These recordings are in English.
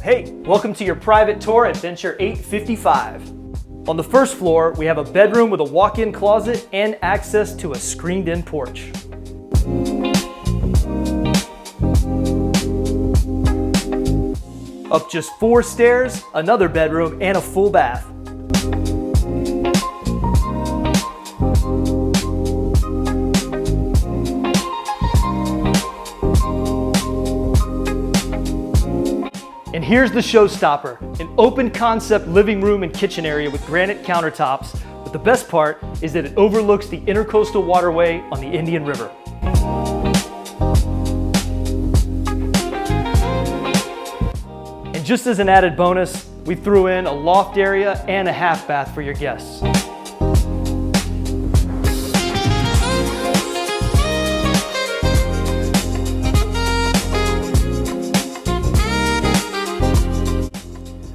Hey, welcome to your private tour at Venture 855. On the first floor, we have a bedroom with a walk-in closet and access to a screened-in porch. Up just 4 stairs, another bedroom, and a full bath. And here's the showstopper, an open concept living room and kitchen area with granite countertops, but the best part is that it overlooks the Intracoastal waterway on the Indian River. And just as an added bonus, we threw in a loft area and a half bath for your guests.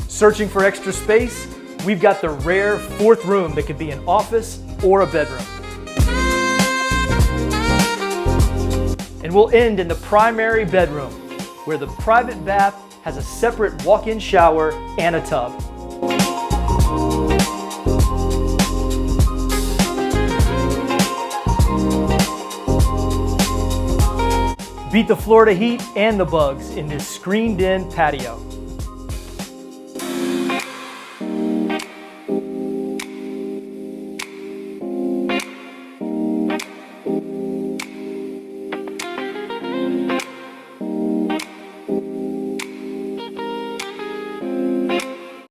Searching for extra space? We've got the rare 4th room that could be an office or a bedroom. And we'll end in the primary bedroom, where the private bath has a separate walk-in shower and a tub. Beat the Florida heat and the bugs in this screened-in patio.